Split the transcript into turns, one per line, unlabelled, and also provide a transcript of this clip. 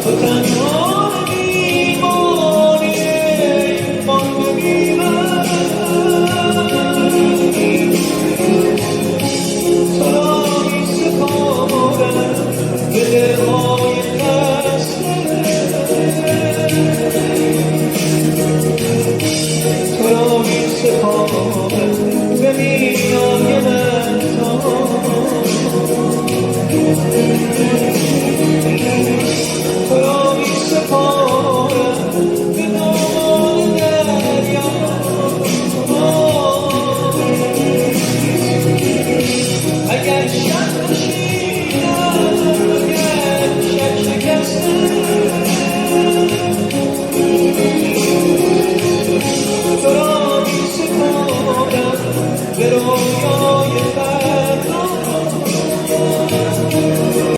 تو تنها میمانی مانده می‌مانی تو را می‌سپارم به دل‌های خسته تو را می‌سپارم به میانه تو را می‌سپارم به دامان دریا اگر شب کشیدم اگر شب شکستم تو را می‌سپارم به رویا